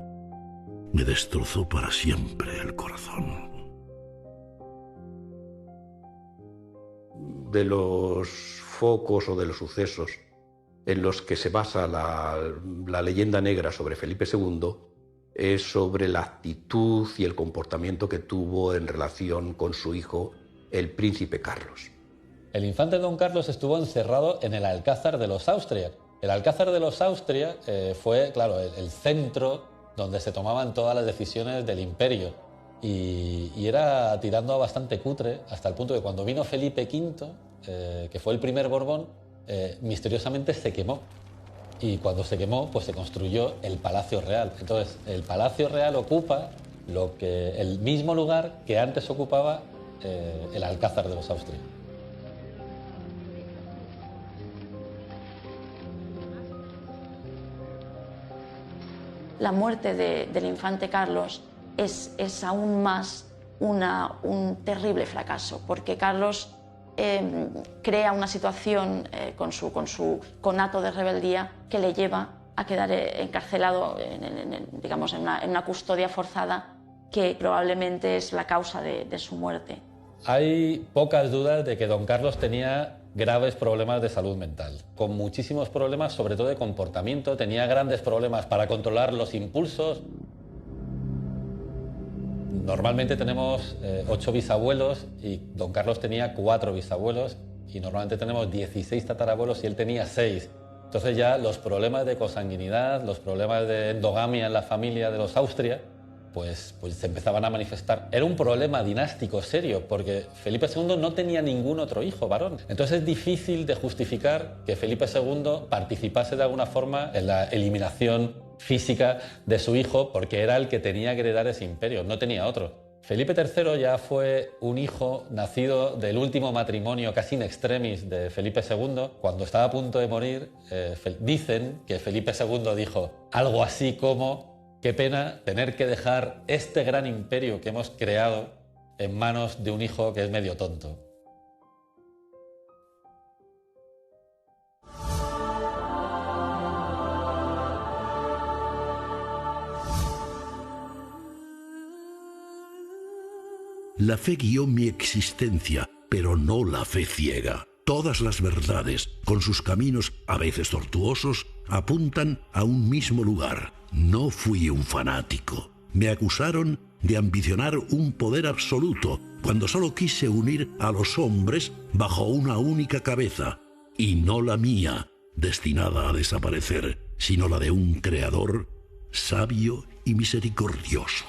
me destrozó para siempre el corazón. De los focos o de los sucesos en los que se basa la leyenda negra sobre Felipe II es sobre la actitud y el comportamiento que tuvo en relación con su hijo, el príncipe Carlos. El infante don Carlos estuvo encerrado en el Alcázar de los Austria. El Alcázar de los Austria fue, claro, el centro donde se tomaban todas las decisiones del imperio. Y era tirando a bastante cutre, hasta el punto de que cuando vino Felipe V, que fue el primer Borbón, misteriosamente se quemó. Y cuando se quemó, pues se construyó el Palacio Real. Entonces, el Palacio Real ocupa el mismo lugar que antes ocupaba el Alcázar de los Austria. La muerte del infante Carlos es aún más un terrible fracaso, porque Carlos crea una situación con su conato de rebeldía que le lleva a quedar encarcelado digamos, en una custodia forzada que probablemente es la causa de su muerte. Hay pocas dudas de que don Carlos tenía graves problemas de salud mental, con muchísimos problemas, sobre todo de comportamiento. Tenía grandes problemas para controlar los impulsos. Normalmente tenemos 8 bisabuelos y don Carlos tenía 4 bisabuelos y normalmente tenemos 16 tatarabuelos y él tenía 6. Entonces ya los problemas de consanguinidad, los problemas de endogamia en la familia de los Austria, pues se empezaban a manifestar. Era un problema dinástico serio, porque Felipe II no tenía ningún otro hijo varón. Entonces es difícil de justificar que Felipe II participase de alguna forma en la eliminación física de su hijo, porque era el que tenía que heredar ese imperio, no tenía otro. Felipe III ya fue un hijo nacido del último matrimonio casi in extremis de Felipe II. Cuando estaba a punto de morir, dicen que Felipe II dijo algo así como: qué pena tener que dejar este gran imperio que hemos creado en manos de un hijo que es medio tonto. La fe guió mi existencia, pero no la fe ciega. Todas las verdades, con sus caminos a veces tortuosos, apuntan a un mismo lugar. No fui un fanático. Me acusaron de ambicionar un poder absoluto, cuando solo quise unir a los hombres bajo una única cabeza, y no la mía, destinada a desaparecer, sino la de un creador sabio y misericordioso.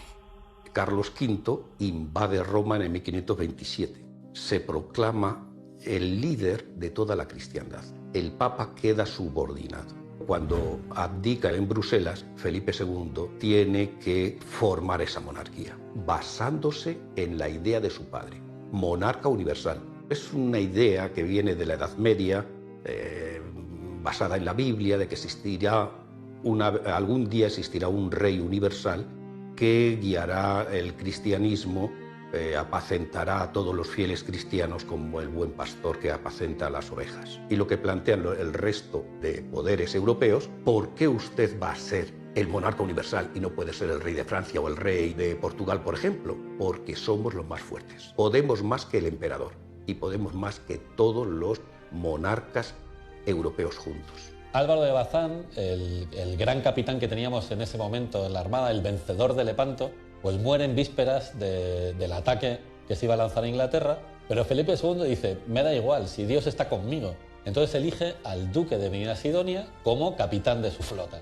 Carlos V invade Roma en el 1527. Se proclama el líder de toda la cristiandad. El Papa queda subordinado. Cuando abdica en Bruselas, Felipe II tiene que formar esa monarquía, basándose en la idea de su padre, monarca universal. Es una idea que viene de la Edad Media, basada en la Biblia, de que algún día existirá un rey universal que guiará el cristianismo, apacentará a todos los fieles cristianos como el buen pastor que apacenta a las ovejas. Y lo que plantean el resto de poderes europeos: ¿por qué usted va a ser el monarca universal y no puede ser el rey de Francia o el rey de Portugal, por ejemplo? Porque somos los más fuertes. Podemos más que el emperador y podemos más que todos los monarcas europeos juntos. Álvaro de Bazán, el gran capitán que teníamos en ese momento en la Armada, el vencedor de Lepanto, pues muere en vísperas del ataque que se iba a lanzar a Inglaterra, pero Felipe II dice: me da igual, si Dios está conmigo. Entonces elige al duque de Medina Sidonia como capitán de su flota.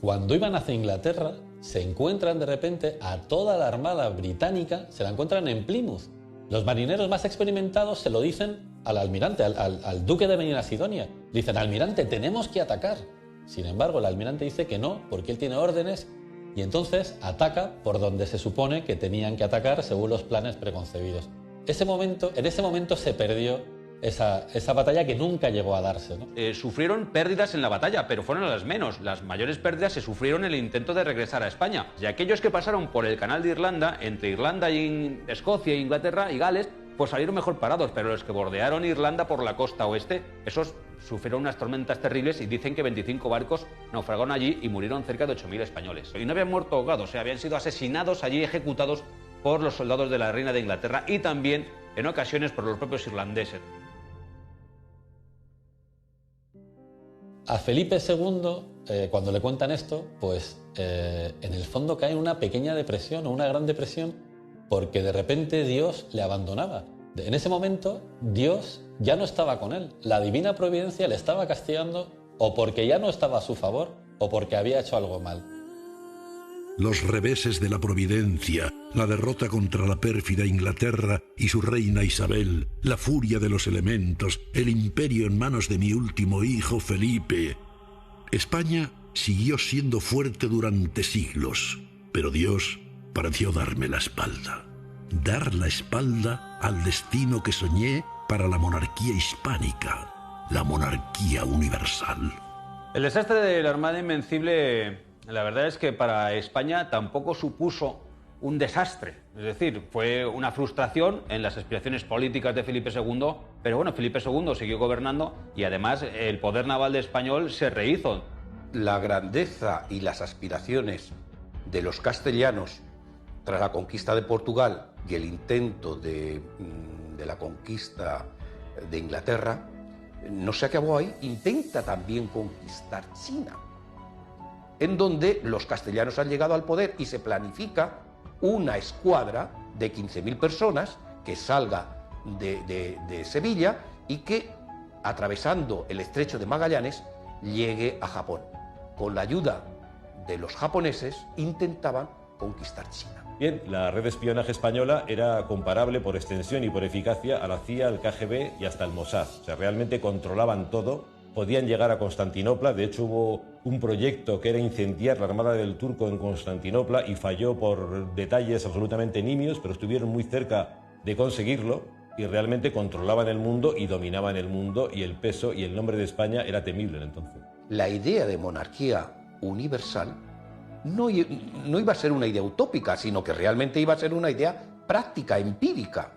Cuando iban hacia Inglaterra, se encuentran de repente a toda la armada británica, se la encuentran en Plymouth. Los marineros más experimentados se lo dicen al almirante, al duque de Medina Sidonia. Dicen: almirante, tenemos que atacar. Sin embargo, el almirante dice que no, porque él tiene órdenes, y entonces ataca por donde se supone que tenían que atacar según los planes preconcebidos. En ese momento se perdió esa batalla que nunca llegó a darse, ¿no? Sufrieron pérdidas en la batalla, pero fueron las menos. Las mayores pérdidas se sufrieron en el intento de regresar a España. Y aquellos que pasaron por el Canal de Irlanda, entre Irlanda y Escocia, Inglaterra y Gales, pues salieron mejor parados, pero los que bordearon Irlanda por la costa oeste, esos sufrieron unas tormentas terribles y dicen que 25 barcos naufragaron allí y murieron cerca de 8.000 españoles. Y no habían muerto ahogados, habían sido asesinados allí, ejecutados por los soldados de la reina de Inglaterra y también, en ocasiones, por los propios irlandeses. A Felipe II, cuando le cuentan esto, pues en el fondo cae en una pequeña depresión o una gran depresión, porque de repente Dios le abandonaba. En ese momento Dios ya no estaba con él. La divina providencia le estaba castigando o porque ya no estaba a su favor o porque había hecho algo mal. Los reveses de la providencia, la derrota contra la pérfida Inglaterra y su reina Isabel, la furia de los elementos, el imperio en manos de mi último hijo Felipe. España siguió siendo fuerte durante siglos, pero Dios pareció darme la espalda. Dar la espalda al destino que soñé para la monarquía hispánica, la monarquía universal. El desastre de la Armada Invencible, la verdad es que para España tampoco supuso un desastre. Es decir, fue una frustración en las aspiraciones políticas de Felipe II, pero bueno, Felipe II siguió gobernando y además el poder naval de español se rehizo. La grandeza y las aspiraciones de los castellanos tras la conquista de Portugal y el intento de la conquista de Inglaterra, no se acabó ahí, intenta también conquistar China, en donde los castellanos han llegado al poder y se planifica una escuadra de 15.000 personas que salga de Sevilla y que, atravesando el estrecho de Magallanes, llegue a Japón. Con la ayuda de los japoneses intentaban conquistar China. Bien, la red de espionaje española era comparable por extensión y por eficacia a la CIA, al KGB y hasta el Mossad. O sea, realmente controlaban todo, podían llegar a Constantinopla. De hecho, hubo un proyecto que era incendiar la armada del turco en Constantinopla y falló por detalles absolutamente nimios, pero estuvieron muy cerca de conseguirlo y realmente controlaban el mundo y dominaban el mundo, y el peso y el nombre de España era temible en entonces. La idea de monarquía universal no iba a ser una idea utópica, sino que realmente iba a ser una idea práctica, empírica.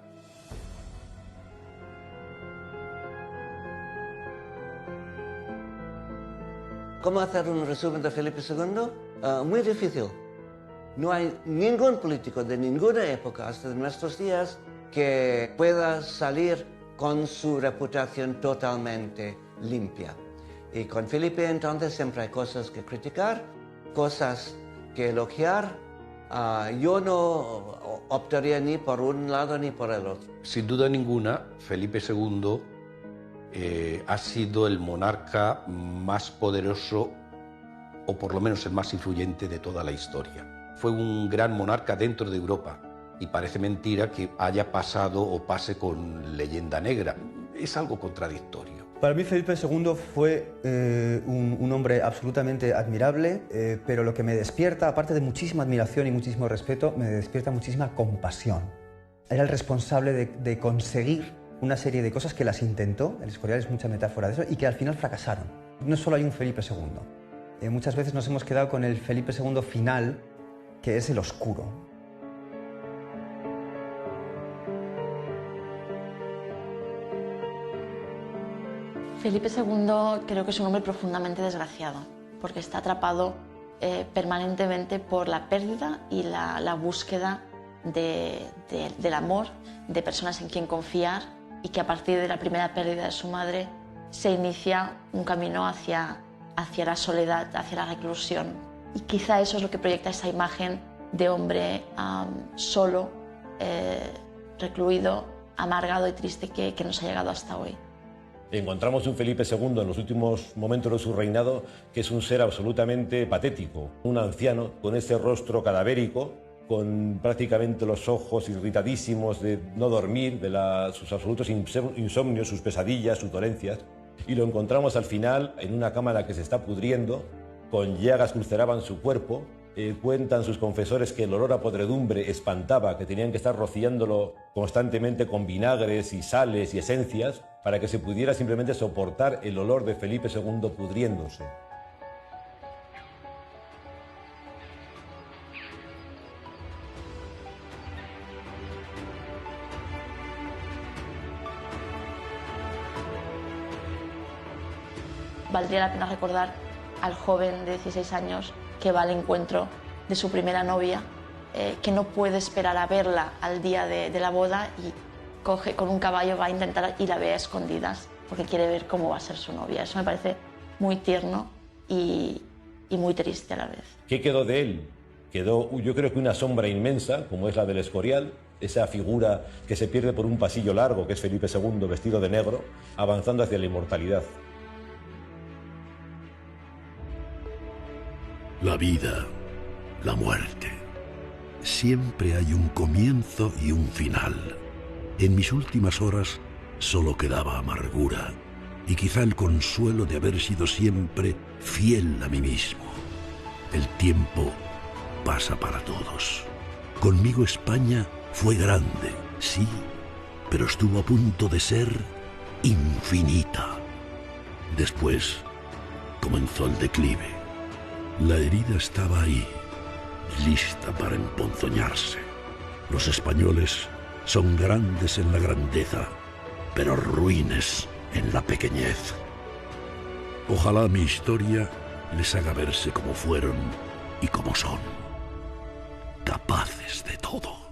¿Cómo hacer un resumen de Felipe II? Muy difícil. No hay ningún político de ninguna época hasta nuestros días que pueda salir con su reputación totalmente limpia. Y con Felipe entonces siempre hay cosas que criticar, cosas que elogiar. Yo no optaría ni por un lado ni por el otro. Sin duda ninguna, Felipe II ha sido el monarca más poderoso, o por lo menos el más influyente de toda la historia. Fue un gran monarca dentro de Europa y parece mentira que haya pasado o pase con leyenda negra. Es algo contradictorio. Para mí Felipe II fue un hombre absolutamente admirable, pero lo que me despierta, aparte de muchísima admiración y muchísimo respeto, me despierta muchísima compasión. Era el responsable de conseguir una serie de cosas que las intentó, el Escorial es mucha metáfora de eso, y que al final fracasaron. No solo hay un Felipe II. Muchas veces nos hemos quedado con el Felipe II final, que es el oscuro. Felipe II creo que es un hombre profundamente desgraciado, porque está atrapado permanentemente por la pérdida y la búsqueda del amor, de personas en quien confiar, y que a partir de la primera pérdida de su madre se inicia un camino hacia la soledad, hacia la reclusión. Y quizá eso es lo que proyecta esa imagen de hombre solo, recluido, amargado y triste que nos ha llegado hasta hoy. Encontramos un Felipe II en los últimos momentos de su reinado que es un ser absolutamente patético, un anciano con ese rostro cadavérico, con prácticamente los ojos irritadísimos de no dormir, de sus absolutos insomnios, sus pesadillas, sus dolencias, y lo encontramos al final en una cámara que se está pudriendo, con llagas que ulceraban su cuerpo. Cuentan sus confesores que el olor a podredumbre espantaba, que tenían que estar rociándolo constantemente con vinagres y sales y esencias para que se pudiera simplemente soportar el olor de Felipe II pudriéndose. valdría la pena recordar al joven de 16 años que va al encuentro de su primera novia, que no puede esperar a verla al día de la boda y coge con un caballo, va a intentar y la ve a escondidas porque quiere ver cómo va a ser su novia. Eso me parece muy tierno y muy triste a la vez. ¿Qué quedó de él? Quedó, yo creo que una sombra inmensa, como es la del Escorial, esa figura que se pierde por un pasillo largo, que es Felipe II vestido de negro, avanzando hacia la inmortalidad. La vida, la muerte. Siempre hay un comienzo y un final. En mis últimas horas solo quedaba amargura y quizá el consuelo de haber sido siempre fiel a mí mismo. El tiempo pasa para todos. Conmigo España fue grande, sí, pero estuvo a punto de ser infinita. Después comenzó el declive. La herida estaba ahí, lista para emponzoñarse. Los españoles son grandes en la grandeza, pero ruines en la pequeñez. Ojalá mi historia les haga verse como fueron y como son, capaces de todo.